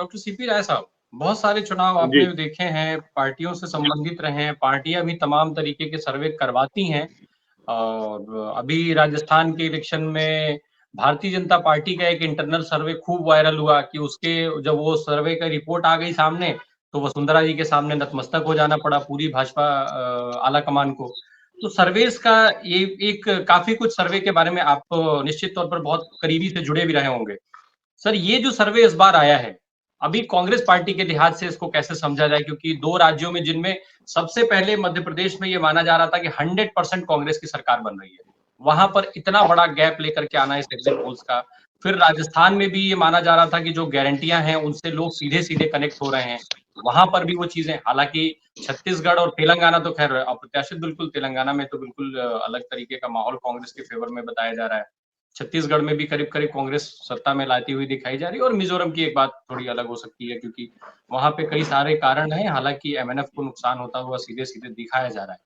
Doctor CP राय साहब, बहुत सारे चुनाव जी। आपने देखे हैं, पार्टियों से संबंधित रहे हैं, पार्टियां भी तमाम तरीके के सर्वे करवाती हैं और अभी राजस्थान के इलेक्शन में भारतीय जनता पार्टी का एक इंटरनल सर्वे खूब वायरल हुआ कि उसके जब वो सर्वे का रिपोर्ट आ गई सामने, तो वसुंधरा जी के सामने नतमस्तक हो जाना पड़ा पूरी भाजपा आला कमान को। तो सर्वेस का ये एक काफी कुछ सर्वे के बारे में आप तो निश्चित तौर पर बहुत करीबी से जुड़े भी रहे होंगे। सर ये जो सर्वे इस बार आया है, अभी कांग्रेस पार्टी के लिहाज से इसको कैसे समझा जाए? क्योंकि 2 राज्यों में जिनमें सबसे पहले मध्य प्रदेश में ये माना जा रहा था कि 100% कांग्रेस की सरकार बन रही है। वहां पर इतना बड़ा गैप लेकर के आना इस एग्जिट पोल्स का। फिर राजस्थान में भी ये माना जा रहा था कि जो गारंटियां हैं उनसे लोग सीधे-सीधे कनेक्ट हो रहे हैं। वहां पर भी वो चीजें, हालांकि छत्तीसगढ़ और तेलंगाना तो खैर अप्रत्याशित, बिल्कुल तेलंगाना में तो बिल्कुल अलग तरीके का माहौल कांग्रेस के फेवर में बताया जा रहा है। छत्तीसगढ़ में भी करीब-करीब कांग्रेस सत्ता में लाती हुई दिखाई जा रही है और मिजोरम की एक बात थोड़ी अलग हो सकती है क्योंकि वहां पे कई सारे कारण हैं, हालांकि एमएनएफ को नुकसान होता हुआ सीधे-सीधे दिखाया जा रहा है।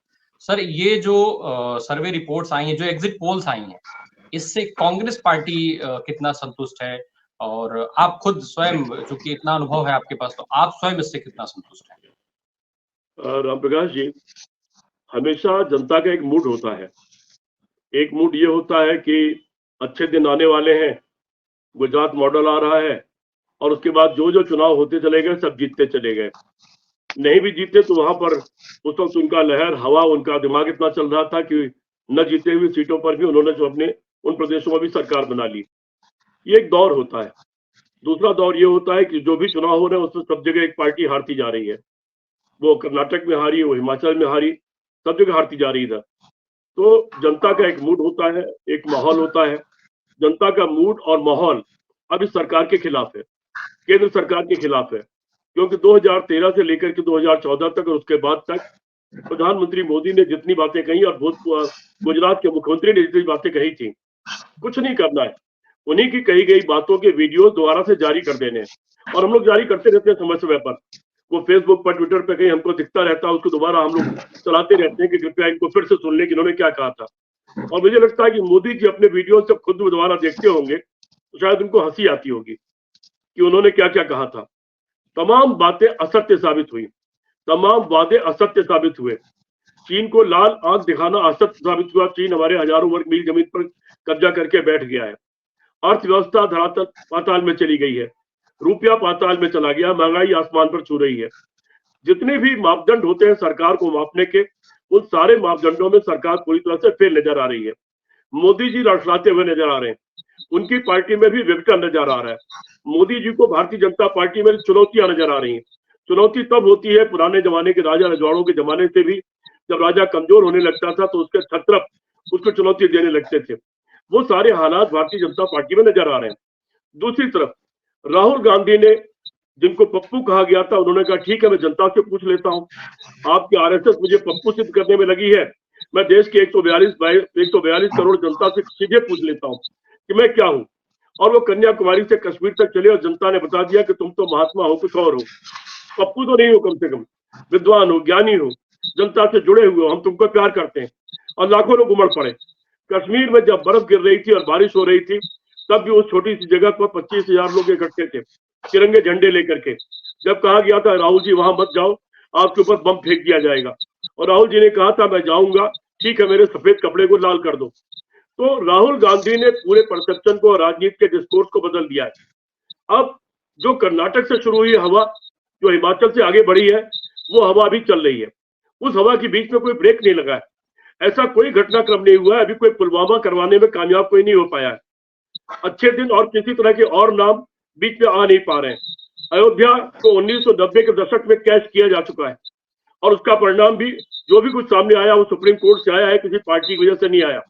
सर ये जो सर्वे रिपोर्ट्स आई हैं, जो एग्जिट पोल्स आई हैं, इससे कांग्रेस पार्टी कितना संतुष्ट है? और आप खुद स्वयं, चूंकि इतना अनुभव है आपके पास, तो आप स्वयं इससे कितना संतुष्ट हैं? राम प्रकाश जी, हमेशा जनता का एक मूड होता है। एक मूड ये होता है कि अच्छे दिन आने वाले हैं, गुजरात मॉडल आ रहा है और उसके बाद जो जो चुनाव होते चले गए सब जीतते चले गए। नहीं भी जीते तो वहां पर उस वक्त उनका लहर हवा, उनका दिमाग इतना चल रहा था कि न जीते हुए सीटों पर भी उन्होंने जो अपने उन प्रदेशों में भी सरकार बना ली। ये एक दौर होता है। दूसरा दौर ये होता है कि जो भी चुनाव हो रहे हैं उसमें सब जगह एक पार्टी हारती जा रही है। वो कर्नाटक में हारी, वो हिमाचल में हारी, सब जगह हारती जा रही है। तो जनता का एक मूड होता है, एक माहौल होता है। जनता का मूड और माहौल अब इस सरकार के खिलाफ है, केंद्र सरकार के खिलाफ है, क्योंकि 2013 से लेकर के 2014 तक और उसके बाद तक प्रधानमंत्री मोदी ने जितनी बातें कही और गुजरात के मुख्यमंत्री ने जितनी बातें कही थी, कुछ नहीं करना है। उन्हीं की कही गई बातों के वीडियो दोबारा से जारी कर देने हैं और हम लोग जारी करते रहते हैं समय समय पर। वो फेसबुक पर, ट्विटर पर कहीं हमको दिखता रहता है, उसको दोबारा हम लोग चलाते रहते हैं कि कृपया इनको फिर से सुन लें कि इन्होंने क्या कहा था। और मुझे लगता है कि मोदी जी अपने वीडियो जब खुद दोबारा देखते होंगे तो शायद उनको हंसी आती होगी कि उन्होंने क्या क्या कहा था। तमाम बातें असत्य साबित हुई, तमाम वादे असत्य साबित हुए। चीन को लाल आंख दिखाना असत्य साबित हुआ। चीन हमारे हजारों वर्ग मील जमीन पर कब्जा करके बैठ गया है। अर्थव्यवस्था धरातल पाताल में चली गई है, रुपया पाताल में चला गया, महंगाई आसमान पर छू रही है। जितने भी मापदंड होते हैं सरकार को मापने के, उन सारे मापदंडों में सरकार पूरी तरह से फेल नजर आ रही है। मोदी जी लड़खड़ाते हुए नजर आ रहे हैं, उनकी पार्टी में भी विघटन नजर आ रहा है। मोदी जी को भारतीय जनता पार्टी में चुनौतियां नजर आ रही हैं। चुनौती तब होती है पुराने जमाने के राजा रजवाड़ों के जमाने से भी, जब राजा कमजोर होने लगता था तो उसके छत्रप उसको चुनौती देने लगते थे। वो सारे हालात भारतीय जनता पार्टी में नजर आ रहे हैं। दूसरी तरफ राहुल गांधी ने, जिनको पप्पू कहा गया था, उन्होंने कहा ठीक है मैं जनता से पूछ लेता हूँ, आपकी आरएसएस मुझे पप्पू सिद्ध करने में लगी है, मैं देश के 142 करोड़ जनता से सीधे पूछ लेता हूँ कि मैं क्या हूँ। और वो कन्याकुमारी से कश्मीर तक चले और जनता ने बता दिया कि तुम तो महात्मा हो, कुछ और हो, पप्पू तो नहीं हो, कम से कम विद्वान हो, ज्ञानी हो, जनता से जुड़े हुए हो, हम तुमको प्यार करते हैं। और लाखों लोग उमड़ पड़े। कश्मीर में जब बर्फ गिर रही थी और बारिश हो रही थी, तब भी उस छोटी सी जगह पर 25,000 लोग इकट्ठे थे तिरंगे झंडे लेकर के। जब कहा गया था राहुल जी वहां मत जाओ, आपके ऊपर बम फेंक दिया जाएगा, और राहुल जी ने कहा था मैं जाऊंगा, ठीक है मेरे सफेद कपड़े को लाल कर दो। तो राहुल गांधी ने पूरे परसेप्शन को, राजनीति के डिस्कोर्स को बदल दिया है। अब जो कर्नाटक से शुरू हुई हवा, जो हिमाचल से आगे बढ़ी है, वो हवा अभी चल रही है। उस हवा के बीच में कोई ब्रेक नहीं लगा है। ऐसा कोई घटनाक्रम नहीं हुआ है, अभी कोई पुलवामा करवाने में कामयाब कोई नहीं हो पाया है। अच्छे दिन और किसी तरह के और नाम बीच में आ नहीं पा रहे हैं। अयोध्या को 1990 के दशक में कैश किया जा चुका है और उसका परिणाम भी, जो भी कुछ सामने आया वो सुप्रीम कोर्ट से आया है, किसी पार्टी की वजह से नहीं आया।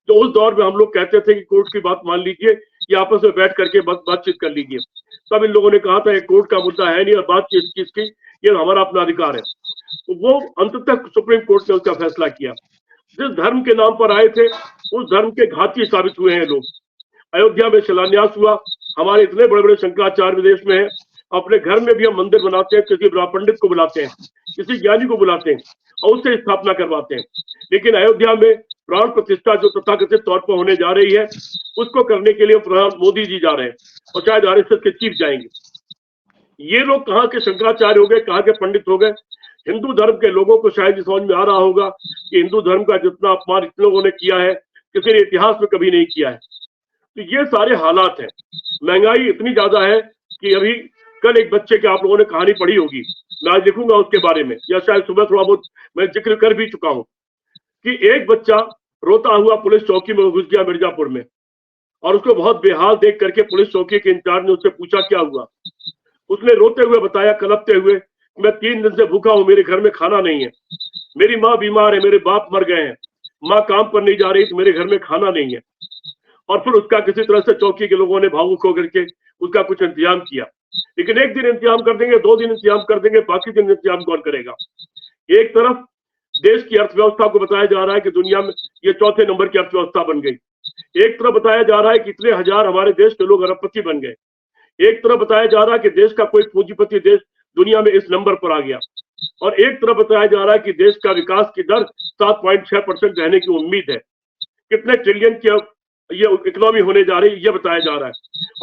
तो उस दौर में हम लोग कहते थे कि कोर्ट की बात मान लीजिए, ये आपस में बैठ करके बातचीत कर लीजिए। तब इन लोगों ने कहा था ये कोर्ट का मुद्दा है नहीं और बातचीत किसकी, ये हमारा अपना अधिकार है। तो वो अंततः सुप्रीम कोर्ट ने उसका फैसला किया। जिस धर्म के नाम पर आए थे उस धर्म के घाती साबित हुए हैं लोग। अयोध्या में शिलान्यास हुआ, हमारे इतने बड़े बड़े शंकराचार्य विदेश में है, अपने घर में भी हम मंदिर बनाते हैं, किसी पंडित को बुलाते हैं, किसी ज्ञानी को बुलाते हैं और उससे स्थापना करवाते हैं। लेकिन अयोध्या में प्राण प्रतिष्ठा जो तथाकथित तौर पर होने जा रही है, उसको करने के लिए प्रधान मोदी जी जा रहे हैं और शायद आरएसएस के चीफ जाएंगे। ये लोग कहाँ के शंकराचार्य हो गए, कहाँ के पंडित हो गए। हिंदू धर्म के लोगों को शायद समझ में आ रहा होगा कि हिंदू धर्म का जितना अपमान इतने लोगों ने किया है किसी ने इतिहास में कभी नहीं किया है। तो ये सारे हालात हैं। महंगाई इतनी ज्यादा है कि अभी कल एक बच्चे की आप लोगों ने कहानी पढ़ी होगी, मैं आज लिखूंगा उसके बारे में, या शायद सुबह थोड़ा बहुत मैं जिक्र कर भी चुका हूं कि एक बच्चा रोता हुआ पुलिस चौकी में घुस गया मिर्जापुर में, और उसको बहुत बेहाल देख करके पुलिस चौकी के इंचार्ज ने उससे पूछा क्या हुआ। उसने रोते हुए बताया, कलपते हुए, मैं 3 दिन से भूखा हूं, मेरे घर में खाना नहीं है, मेरी माँ बीमार है, मेरे बाप मर गए हैं, माँ काम पर नहीं जा रही तो मेरे घर में खाना नहीं है। और फिर उसका किसी तरह से चौकी के लोगों ने भावुक होकर के उसका कुछ इंतजाम किया। लेकिन एक दिन इंतजाम कर देंगे, 2 दिन इंतजाम कर देंगे, बाकी दिन इंतजाम कौन करेगा। एक तरफ देश की अर्थव्यवस्था को बताया जा रहा है कि दुनिया में ये 4थे नंबर की अर्थव्यवस्था बन गई। एक तरफ बताया जा रहा है कि इतने हजार हमारे देश के लोग अरबपति बन गए। एक तरफ बताया जा रहा है कि देश का कोई पूंजीपति देश दुनिया में इस नंबर पर आ गया। और एक तरफ बताया जा रहा है कि देश का विकास की दर 7.6% रहने की उम्मीद है। कितने ट्रिलियन की ये इकोनॉमी होने जा रही है ये बताया जा रहा है।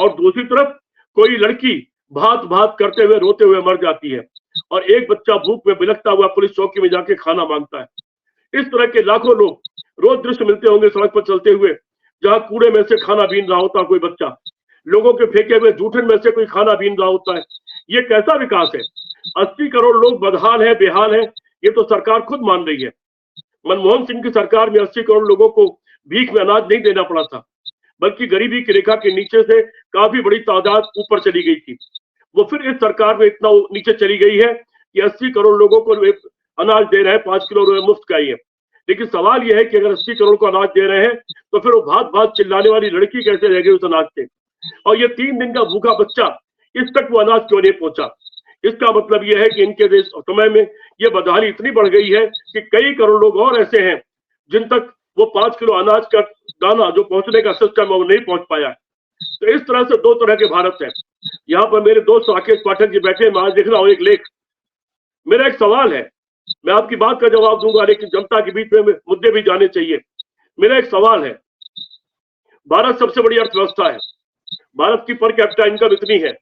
और दूसरी तरफ कोई लड़की भात भात करते हुए रोते हुए मर जाती है, और एक बच्चा भूख में बिलखता हुआ पुलिस चौकी में जाके खाना मांगता है। इस तरह के लाखों लोग रोज दृश्य मिलते होंगे सड़क पर चलते हुए, जहां कूड़े में से खाना बीन रहा होता कोई बच्चा, लोगों के फेंके हुए जूठन में से कोई खाना बीन रहा होता है। ये कैसा विकास है। 80 करोड़ लोग बदहाल है, बेहाल है, ये तो सरकार खुद मान रही है। मनमोहन सिंह की सरकार में 80 करोड़ लोगों को भीख में अनाज नहीं देना पड़ा था, बल्कि गरीबी की रेखा के नीचे से काफी बड़ी तादाद ऊपर चली गई थी। वो फिर इस सरकार में इतना नीचे चली गई है कि 80 करोड़ लोगों को अनाज दे रहे हैं, 5 किलो मुफ्त का ही है। लेकिन सवाल यह है कि अगर 80 करोड़ को अनाज दे रहे हैं तो फिर वो भात भात चिल्लाने वाली लड़की कैसे रह गई उस अनाज से, और ये 3 दिन का भूखा बच्चा इस तक वो अनाज क्यों नहीं पहुंचा। इसका मतलब यह है कि इनके देश समय में ये बदहाली इतनी बढ़ गई है कि कई करोड़ लोग और ऐसे हैं जिन तक वो 5 किलो अनाज का दाना जो पहुंचने का सिस्टम है वो नहीं पहुंच पाया। तो इस तरह से 2 तरह के भारत है। यहाँ पर मेरे दोस्त राकेश पाठक जी बैठे, मैं आज लिख रहा हूँ एक लेख। मेरा एक सवाल है, मैं आपकी बात का जवाब दूंगा, लेकिन जनता के बीच में मुद्दे भी जाने चाहिए। मेरा एक सवाल है, भारत सबसे बड़ी अर्थव्यवस्था है, भारत की पर कैपिटा इनकम इतनी है,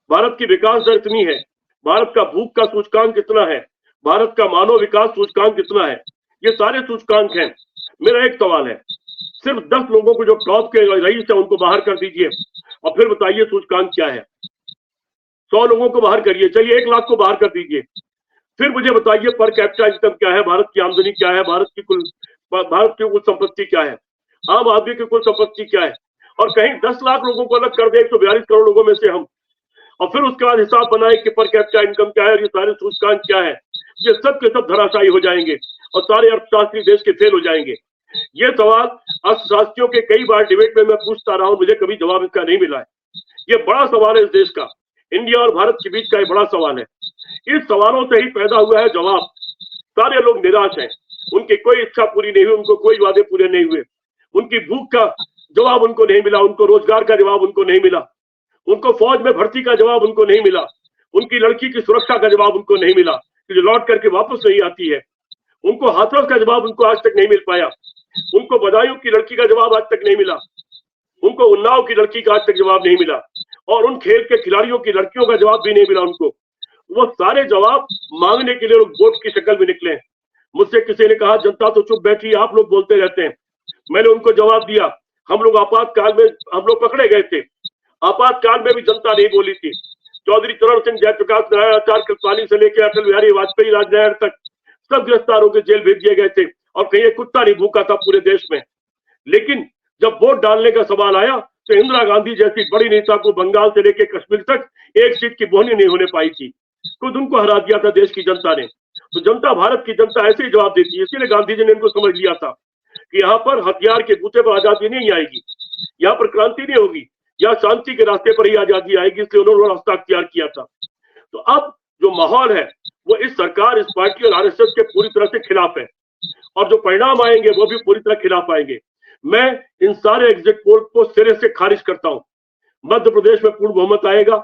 भारत की विकास दर इतनी है, भारत का भूख का सूचकांक कितना है, भारत का मानव विकास सूचकांक कितना है, ये सारे सूचकांक हैं। मेरा एक सवाल है, सिर्फ 10 लोगों को जो टॉप के रईस है उनको बाहर कर दीजिए और फिर बताइए सूचकांक क्या है। 100 लोगों को बाहर करिए, चलिए 1 लाख को बाहर कर दीजिए, फिर मुझे बताइए पर कैपिटा इनकम क्या है, भारत की आमदनी क्या है, भारत की कुल संपत्ति क्या है, आम आदमी की कुल संपत्ति क्या है। और कहीं 10 लाख लोगों को अलग कर दे 142 करोड़ लोगों में से हम, और फिर उसके बाद हिसाब बनाए कि पर कैपिटा इनकम क्या है और ये सारे सूचकांक क्या है, ये सब के सब धराशायी हो जाएंगे और सारे अर्थशास्त्री देश के फेल हो जाएंगे। ये सवाल अर्थशास्त्रियों के कई बार डिबेट में मैं पूछता रहा हूं, मुझे कभी जवाब इसका नहीं मिला है। ये बड़ा सवाल है इस देश का, इंडिया और भारत के बीच का एक बड़ा सवाल है। इस सवालों से ही पैदा हुआ है जवाब। सारे लोग निराश हैं, उनकी कोई इच्छा पूरी नहीं हुई, उनको कोई वादे पूरे नहीं हुए, उनकी भूख का जवाब उनको नहीं मिला, उनको रोजगार का जवाब उनको नहीं मिला, उनको फौज में भर्ती का जवाब उनको नहीं मिला, उनकी लड़की की सुरक्षा का जवाब उनको नहीं मिला जो लौट करके वापस नहीं आती है, उनको हाथरस का जवाब उनको आज तक नहीं मिल पाया, उनको बदायूं की लड़की का जवाब आज तक नहीं मिला, उनको उन्नाव की लड़की का आज तक जवाब नहीं मिला, और उन खेल के खिलाड़ियों की लड़कियों का जवाब भी नहीं मिला उनको। वो सारे जवाब मांगने के लिए लोग वोट की शक्ल में निकले। मुझसे किसी ने कहा जनता तो चुप बैठी, आप लोग बोलते रहते हैं। मैंने उनको जवाब दिया, हम लोग आपातकाल में हम लोग पकड़े गए थे, आपातकाल में भी जनता नहीं बोली थी। चौधरी चरण सिंह, जयप्रकाश नारायण आचार्य कृपलानी से लेकर अटल बिहारी वाजपेयी राजनारायण तक सब गिरफ्तार होकर जेल भेज दिए गए थे, और कहीं एक कुत्ता नहीं भूखा था पूरे देश में। लेकिन जब वोट डालने का सवाल आया तो इंदिरा गांधी जैसी बड़ी नेता को बंगाल से लेकर कश्मीर तक एक सीट की बोहनी नहीं होने पाई थी, खुद उनको हरा दिया था देश की जनता ने। तो जनता, भारत की जनता ऐसे ही जवाब देती है। इसीलिए गांधी जी ने इनको समझ लिया था कि यहाँ पर हथियार के बूते पर आजादी नहीं आएगी, यहाँ पर क्रांति नहीं होगी, यहाँ शांति के रास्ते पर ही आजादी आएगी, इसलिए उन्होंने रास्ता अख्तियार किया था। तो अब जो माहौल है वो इस सरकार, इस पार्टी और आरएसएस के पूरी तरह से खिलाफ है, और जो परिणाम आएंगे वो भी पूरी तरह खिलाफ आएंगे। मैं इन सारे एग्जिट पोल को सिरे से खारिज करता हूं। मध्य प्रदेश में पूर्ण बहुमत आएगा,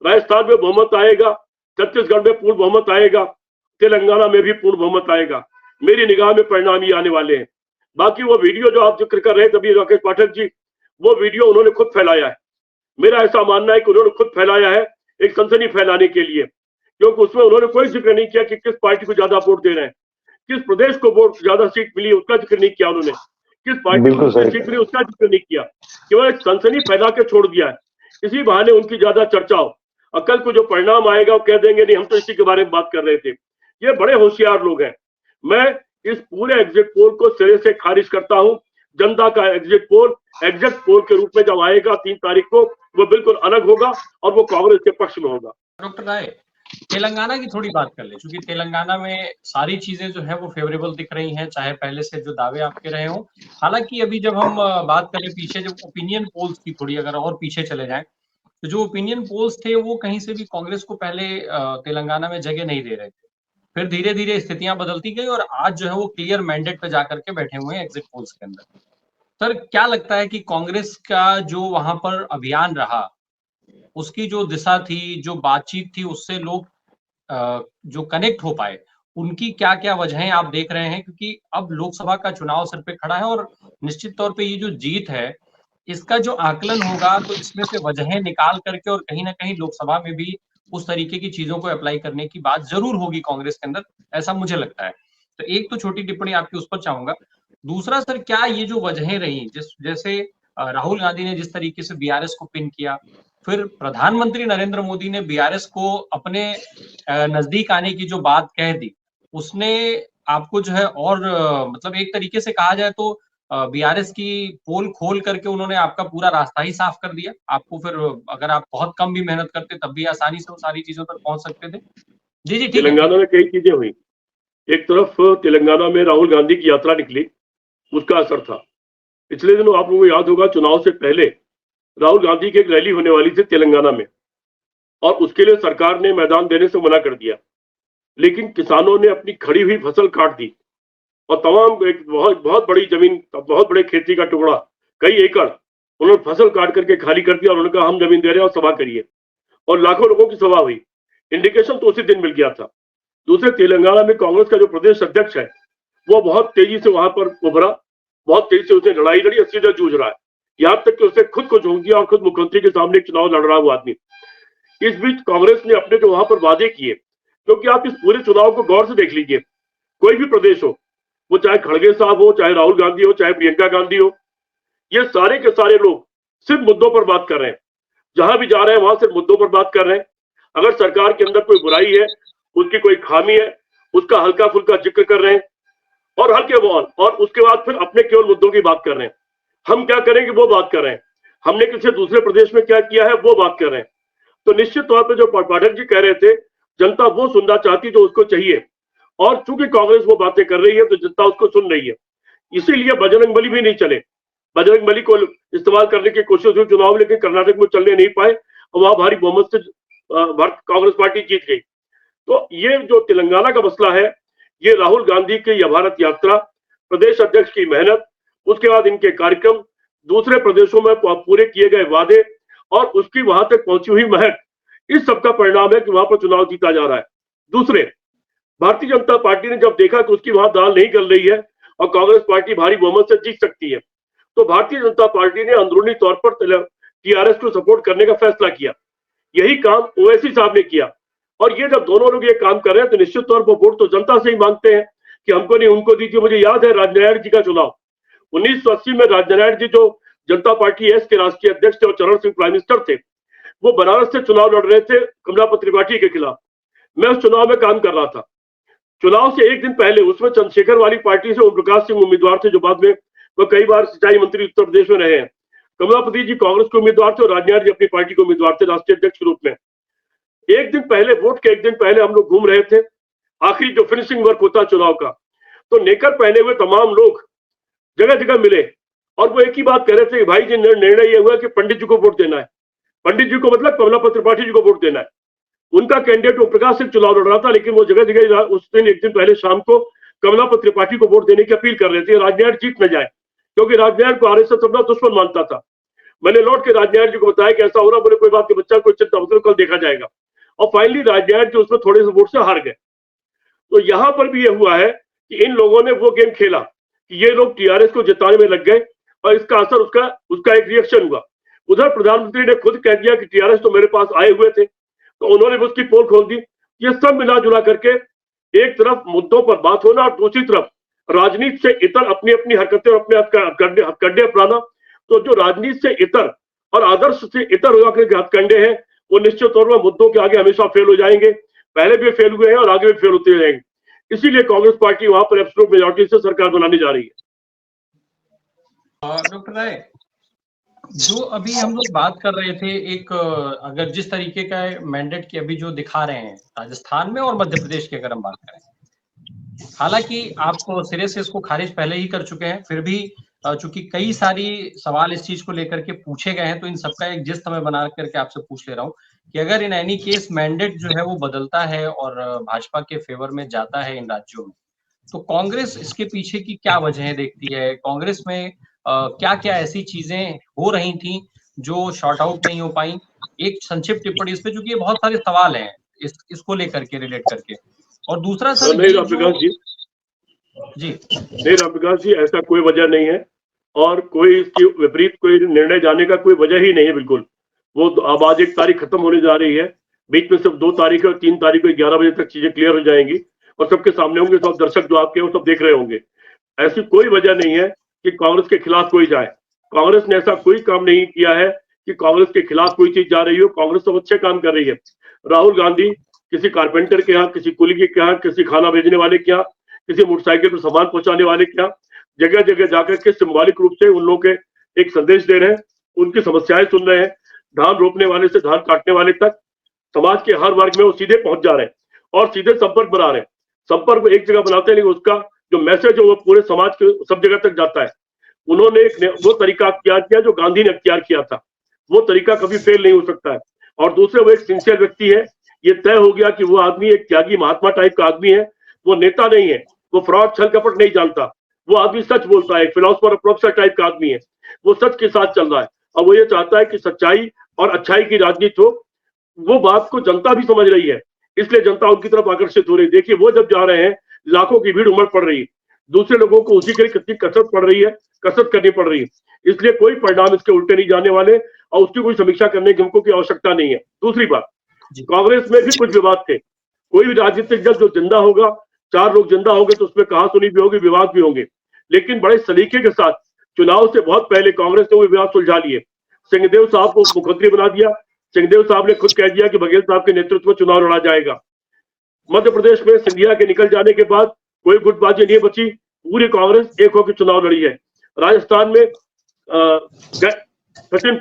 राजस्थान में बहुमत आएगा, छत्तीसगढ़ में पूर्ण बहुमत आएगा, तेलंगाना में भी पूर्ण बहुमत आएगा। मेरी निगाह में परिणाम ही आने वाले हैं। बाकी वो वीडियो जो आप जिक्र कर रहे हैं तभी राकेश पाठक जी, वो वीडियो उन्होंने खुद फैलाया है। मेरा ऐसा मानना है कि उन्होंने खुद फैलाया है, एक सनसनी फैलाने के लिए, क्योंकि उसमें उन्होंने कोई जिक्र नहीं किया कि किस पार्टी को ज्यादा वोट दे रहे हैं, किस प्रदेश को वोट ज्यादा सीट मिली उसका जिक्र नहीं किया उन्होंने, किस पार्टी को सीट मिली उसका जिक्र नहीं किया, केवल एक सनसनी फैला के छोड़ दिया है। इसी बहाने उनकी ज्यादा चर्चा हो, कल को जो परिणाम आएगा वो कह देंगे नहीं हम तो इसी के बारे में बात कर रहे थे। ये बड़े होशियार लोग हैं। मैं इस पूरे एग्जिट पोल को सिरे से खारिज करता हूं। जनता का एग्जिट पोल के रूप में जब आएगा 3 तारीख को, वो बिल्कुल अलग होगा और वो कांग्रेस के पक्ष में होगा। डॉक्टर राय, तेलंगाना की थोड़ी बात कर ले, क्योंकि तेलंगाना में सारी चीजें जो है वो फेवरेबल दिख रही हैं, चाहे पहले से जो दावे आपके रहे हों। हालांकि अभी जब हम बात करें पीछे, जब ओपिनियन पोल्स की थोड़ी अगर और पीछे चले जाएं, तो जो ओपिनियन पोल्स थे वो कहीं से भी कांग्रेस को पहले तेलंगाना में जगह नहीं दे रहे थे। फिर धीरे धीरे स्थितियां बदलती गई और आज जो है वो क्लियर मैंडेट पे जाकर के बैठे हुए हैं एग्जिट पोल्स के अंदर। सर, क्या लगता है कि कांग्रेस का जो वहां पर अभियान रहा, उसकी जो दिशा थी, जो बातचीत थी, उससे लोग जो कनेक्ट हो पाए, उनकी क्या क्या वजहें आप देख रहे हैं? क्योंकि अब लोकसभा का चुनाव सर पे खड़ा है और निश्चित तौर पे ये जो जीत है, इसका जो आकलन होगा तो इसमें से वजहें निकाल करके और कहीं ना कहीं लोकसभा में भी उस तरीके की चीजों को अप्लाई करने की बात जरूर होगी कांग्रेस के अंदर, ऐसा मुझे लगता है। तो एक तो छोटी टिप्पणी आपकी उस पर चाहूंगा। दूसरा सर, क्या ये जो वजहें रही, जैसे राहुल गांधी ने जिस तरीके से बीआरएस को पिन किया, फिर प्रधानमंत्री नरेंद्र मोदी ने बीआरएस को अपने नजदीक आने की जो बात कह दी, उसने आपको जो है और मतलब एक तरीके से कहा जाए तो बीआरएस की पोल खोल करके उन्होंने आपका पूरा रास्ता ही साफ कर दिया। आपको फिर अगर आप बहुत कम भी मेहनत करते तब भी आसानी से वो सारी चीजों तक पहुंच सकते थे। जी जी, ठीक है। तेलंगाना में कई चीजें हुई। एक तरफ तेलंगाना में राहुल गांधी की यात्रा निकली, उसका असर था। पिछले दिनों आप लोगों को याद होगा, चुनाव से पहले राहुल गांधी की एक रैली होने वाली थी तेलंगाना में, और उसके लिए सरकार ने मैदान देने से मना कर दिया। लेकिन किसानों ने अपनी खड़ी हुई फसल काट दी और तमाम एक बहुत बहुत बड़ी जमीन, बहुत बड़े खेती का टुकड़ा, कई एकड़, उन्होंने फसल काट करके खाली कर दिया और उन्होंने कहा हम जमीन दे रहे हैं और सभा करिए, और लाखों लोगों की सभा हुई। इंडिकेशन तो उसी दिन मिल गया था। दूसरे, तेलंगाना में कांग्रेस का जो प्रदेश अध्यक्ष है वो बहुत तेजी से वहां पर उभरा, बहुत तेजी से उसने लड़ाई लड़ी और सीधा जूझ रहा है, यहां तक कि उसने खुद को झोंक दिया और खुद मुख्यमंत्री के सामने चुनाव लड़ रहा हुआ आदमी। इस बीच कांग्रेस ने अपने जो वहां पर वादे किए, क्योंकि आप इस पूरे चुनाव को गौर से देख लीजिए, कोई भी प्रदेश हो, वो चाहे खड़गे साहब हो, चाहे राहुल गांधी हो, चाहे प्रियंका गांधी हो, ये सारे के सारे लोग सिर्फ मुद्दों पर बात कर रहे हैं। जहां भी जा रहे हैं वहां सिर्फ मुद्दों पर बात कर रहे हैं। अगर सरकार के अंदर कोई बुराई है, उसकी कोई खामी है, उसका हल्का फुल्का जिक्र कर रहे हैं और हल्के बॉल, और उसके बाद फिर अपने केवल मुद्दों की बात कर रहे हैं। हम क्या करेंगे वो बात कर रहे हैं, हमने किसी दूसरे प्रदेश में क्या किया है वो बात कर रहे हैं। तो निश्चित तौर पर जो पाठक जी कह रहे थे, जनता वो सुनना चाहती जो उसको चाहिए, और चूंकि कांग्रेस वो बातें कर रही है तो जनता उसको सुन रही है। इसीलिए बजरंगबली भी नहीं चले। बजरंगबली को इस्तेमाल करने की कोशिश हुई चुनाव, लेकिन कर्नाटक में चलने नहीं पाए और वहां भारी बहुमत से कांग्रेस पार्टी जीत गई। तो ये जो तेलंगाना का मसला है, ये राहुल गांधी की यह भारत यात्रा, प्रदेश अध्यक्ष की मेहनत, उसके बाद इनके कार्यक्रम, दूसरे प्रदेशों में पूरे किए गए वादे और उसकी वहां तक पहुंची हुई महक, इस सब का परिणाम है कि वहां पर चुनाव जीता जा रहा है। दूसरे, भारतीय जनता पार्टी ने जब देखा कि उसकी वहां दाल नहीं गल रही है और कांग्रेस पार्टी भारी बहुमत से जीत सकती है, तो भारतीय जनता पार्टी ने अंदरूनी तौर पर टीआरएस को सपोर्ट करने का फैसला किया। यही काम ओवैसी साहब ने किया। और ये जब दोनों लोग ये काम कर रहे हैं तो निश्चित तौर पर वोट तो जनता से ही मांगते हैं कि हमको नहीं उनको दीजिए। मुझे याद है राजनारायण जी का चुनाव 1980 में, राजनारायण जी जो जनता पार्टी एस के राष्ट्रीय अध्यक्ष थे और चरण सिंह प्राइम मिनिस्टर थे, वो बनारस से चुनाव लड़ रहे थे कमलापति त्रिपाठी के खिलाफ। मैं उस चुनाव में काम कर रहा था। चुनाव से एक दिन पहले उसमें चंद्रशेखर वाली पार्टी से ओम प्रकाश सिंह उम्मीदवार थे, जो बाद में वो कई बार सिंचाई मंत्री उत्तर प्रदेश में रहे हैं। कमलापति जी कांग्रेस के उम्मीदवार थे और राजनारायण जी अपनी पार्टी के उम्मीदवार थे राष्ट्रीय अध्यक्ष के रूप में। एक दिन पहले, वोट के एक दिन पहले हम लोग घूम रहे थे, आखिरी जो फिनिशिंग वर्क होता है चुनाव का, तो नेकर पहने हुए तमाम लोग जगह जगह मिले और वो एक ही बात कह रहे थे कि भाई जी निर्णय ये हुआ कि पंडित जी को वोट देना है। पंडित जी को मतलब कमलापति त्रिपाठी जी को वोट देना है। उनका कैंडिडेट ओम प्रकाश सिंह चुनाव लड़ रहा था, लेकिन वो जगह जगह उस दिन एक दिन पहले शाम को कमलापति त्रिपाठी को वोट देने की अपील कर रहे थे, राजनारायण जीत न जाए, क्योंकि राजनारायण को आरएसएस अपना दुश्मन मानता था। मैंने लौट के राजनारायण जी को बताया कि ऐसा हो रहा, बोले कोई बात नहीं बच्चा, कोई चिंता मत करो, कल देखा जाएगा। और फाइनली राजनारायण जी उसमें थोड़े से वोट से हार गए। तो यहां पर भी यह हुआ है कि इन लोगों ने वो गेम खेला कि ये लोग टीआरएस को जिताने में लग गए और इसका असर उसका एक रिएक्शन हुआ। उधर प्रधानमंत्री ने खुद कह दिया कि टीआरएस तो मेरे पास आए हुए थे, तो उन्होंने भी उसकी पोल खोल दी। ये सब मिला जुला करके एक तरफ मुद्दों पर बात होना और दूसरी तरफ राजनीति से इतर अपनी अपनी हरकतें और अपने हथकंडे अपनाना। तो जो राजनीति से इतर और आदर्श से इतर हुआ के हथकंडे हैं वो निश्चित तौर पर मुद्दों के आगे हमेशा फेल हो जाएंगे, पहले भी फेल हुए हैं और आगे भी फेल होते जाएंगे। इसीलिए कांग्रेस पार्टी वहां पर एब्सोल्यूट मेजॉरिटी से सरकार बनाने जा रही है। डॉक्टर राय, जो अभी हम लोग बात कर रहे थे, एक अगर जिस तरीके का मैंडेट की अभी जो दिखा रहे हैं राजस्थान में और मध्य प्रदेश की अगर हम बात करें, हालांकि आप सिरे से इसको खारिज पहले ही कर चुके हैं, फिर भी चूंकि कई सारी सवाल इस चीज को लेकर के पूछे गए हैं तो इन सबका एक जिस्त मैं बना करके आपसे पूछ ले रहा हूँ कि अगर इन एनी केस मैंडेट जो है वो बदलता है और भाजपा के फेवर में जाता है इन राज्यों में, तो कांग्रेस इसके पीछे की क्या वजहें देखती है? कांग्रेस में क्या क्या ऐसी चीजें हो रही थी जो शॉर्ट आउट नहीं हो पाई? एक संक्षिप्त टिप्पणी इस पे, चूंकि ये बहुत सारे सवाल हैं इसको लेकर के, रिलेट करके। और दूसरा सर, नहीं रामप्रकाश जी, नहीं रामप्रकाश जी, ऐसा कोई वजह नहीं है और कोई इसकी विपरीत कोई निर्णय जाने का कोई वजह ही नहीं है। बिल्कुल वो अब आज 1 तारीख खत्म होने जा रही है, बीच में सिर्फ 2 तारीख और 3 तारीख को 11 बजे तक चीजें क्लियर हो जाएंगी और सबके सामने होंगे, सब दर्शक जो आपके वो सब देख रहे होंगे। ऐसी कोई वजह नहीं है कि कांग्रेस के खिलाफ कोई जाए। कांग्रेस ने ऐसा कोई काम नहीं किया है कि कांग्रेस के खिलाफ कोई चीज जा रही हो। कांग्रेस सब अच्छे काम कर रही है। राहुल गांधी किसी कारपेंटर के यहाँ, किसी कुली के यहाँ, किसी खाना भेजने वाले के यहाँ, किसी मोटरसाइकिल पर सामान पहुंचाने वाले के यहाँ, जगह जगह जाकर के सिंबॉलिक रूप से उन लोगों के एक संदेश दे रहे हैं, उनकी समस्याएं सुन रहे हैं। धान रोपने वाले से धान काटने वाले तक समाज के हर वर्ग में वो सीधे पहुंच जा रहे हैं और सीधे संपर्क बना रहे हैं। संपर्क एक जगह बनाते हैं लेकिन उसका जो मैसेज है वो पूरे समाज के सब जगह तक जाता है। उन्होंने वो तरीका अख्तियार किया जो गांधी ने अख्तियार किया था। वो तरीका कभी फेल नहीं हो सकता है। और दूसरे, वो एक सिंसियर व्यक्ति है। ये तय हो गया कि वो आदमी एक त्यागी महात्मा टाइप का आदमी है, वो नेता नहीं है, वो फ्रॉड छल कपट नहीं जानता, वो आदमी सच बोलता है, फिलोसफर प्रोफेसर टाइप का आदमी है, वो सच के साथ चल रहा है और वो ये चाहता है कि सच्चाई और अच्छाई की राजनीति हो। वो बात को जनता भी समझ रही है, इसलिए जनता उनकी तरफ आकर्षित हो रही है। देखिए वो जब जा रहे हैं, लाखों की भीड़ उमड़ पड़ रही है, दूसरे लोगों को उसी के लिए कितनी कसरत पड़ रही है, कसरत करनी पड़ रही है। इसलिए कोई परिणाम इसके उल्टे नहीं जाने वाले और उसकी कोई समीक्षा करने की हमको की आवश्यकता नहीं है। दूसरी बात, कांग्रेस में भी कुछ विवाद थे। कोई भी राजनीतिक दल जो जिंदा होगा, 4 लोग जिंदा होंगे तो उसमें कहा सुनी भी होगी, विवाद भी होंगे, लेकिन बड़े सलीके के साथ चुनाव से बहुत पहले कांग्रेस ने वो विवाद सुलझा लिए। सिंहदेव साहब को मुख्यमंत्री बना दिया। सिंहदेव साहब ने खुद कह दिया कि बघेल साहब के नेतृत्व में चुनाव लड़ा जाएगा। मध्य प्रदेश में सिंधिया के निकल जाने के बाद कोई गुटबाजी नहीं बची, पूरी कांग्रेस एक होकर चुनाव लड़ी है। राजस्थान में सचिन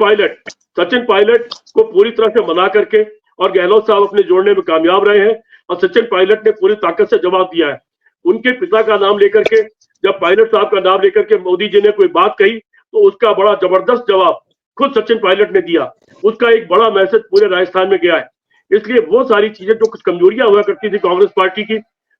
पायलट को पूरी तरह से मना करके और गहलोत साहब अपने जोड़ने में कामयाब रहे हैं और सचिन पायलट ने पूरी ताकत से जवाब दिया है। उनके पिता का नाम लेकर के, जब पायलट साहब का नाम लेकर के मोदी जी ने कोई बात कही तो उसका बड़ा जबरदस्त जवाब खुद सचिन पायलट ने दिया। उसका एक बड़ा मैसेज पूरे राजस्थान में गया है। इसलिए वो सारी चीजें जो कुछ कमजोरियां हुआ करती थी कांग्रेस पार्टी की,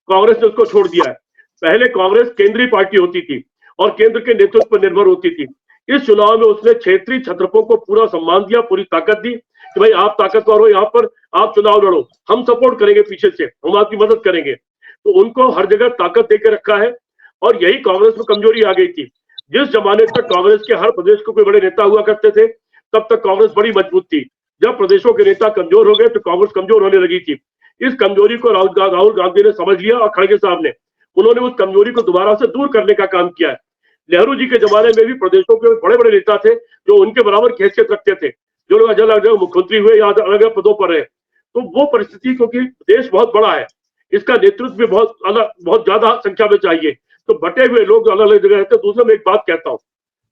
कांग्रेस ने उसको छोड़ दिया है। पहले कांग्रेस केंद्रीय पार्टी होती थी और केंद्र के नेतृत्व पर निर्भर होती थी। इस चुनाव में उसने क्षेत्रीय छत्रपों को पूरा सम्मान दिया, पूरी ताकत दी कि भाई आप ताकतवर हो, यहाँ पर आप चुनाव लड़ो, हम सपोर्ट करेंगे, पीछे से हम आपकी मदद करेंगे। तो उनको हर जगह ताकत देकर रखा है और यही कांग्रेस में कमजोरी आ गई थी। जिस जमाने तक कांग्रेस के हर प्रदेश को कोई बड़े नेता हुआ करते थे, तब तक कांग्रेस बड़ी मजबूत थी। जब प्रदेशों के नेता कमजोर हो गए तो कांग्रेस कमजोर होने लगी थी। इस कमजोरी को राहुल गांधी ने समझ लिया और खड़गे साहब ने उन्होंने उस कमजोरी को दोबारा से दूर करने का काम किया है। नेहरू जी के जमाने में भी प्रदेशों के बड़े बड़े नेता थे जो उनके बराबर की हैसियत रखते थे, जो लोग अलग अलग मुख्यमंत्री हुए या अलग अलग पदों पर रहे। तो वो परिस्थिति, क्योंकि देश बहुत बड़ा है, इसका नेतृत्व भी बहुत ज्यादा संख्या में चाहिए, तो बटे हुए लोग अलग अलग जगह रहते हैं। दूसरा मैं एक बात कहता हूँ,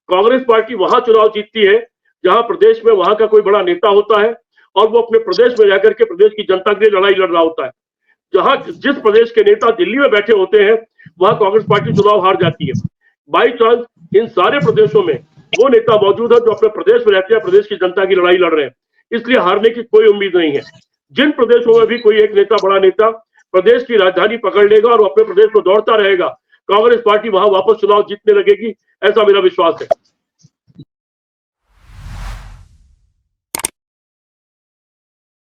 कांग्रेस पार्टी वहां चुनाव जीतती है जहां प्रदेश में वहां का कोई बड़ा नेता होता है और वो अपने प्रदेश में जाकर के प्रदेश की जनता के लिए लड़ाई लड़ रहा होता है। जहां जिस प्रदेश के नेता दिल्ली में बैठे होते हैं वहां कांग्रेस पार्टी चुनाव हार जाती है। बाई चांस इन सारे प्रदेशों में वो नेता मौजूद है जो अपने प्रदेश में रहते हैं, प्रदेश की जनता की लड़ाई लड़ रहे हैं, इसलिए हारने की कोई उम्मीद नहीं है। जिन प्रदेशों में भी कोई एक नेता, बड़ा नेता प्रदेश की राजधानी पकड़ लेगा और अपने प्रदेश को दौड़ता रहेगा, कांग्रेस पार्टी वहां वापस चुनाव जीतने लगेगी, ऐसा मेरा विश्वास है।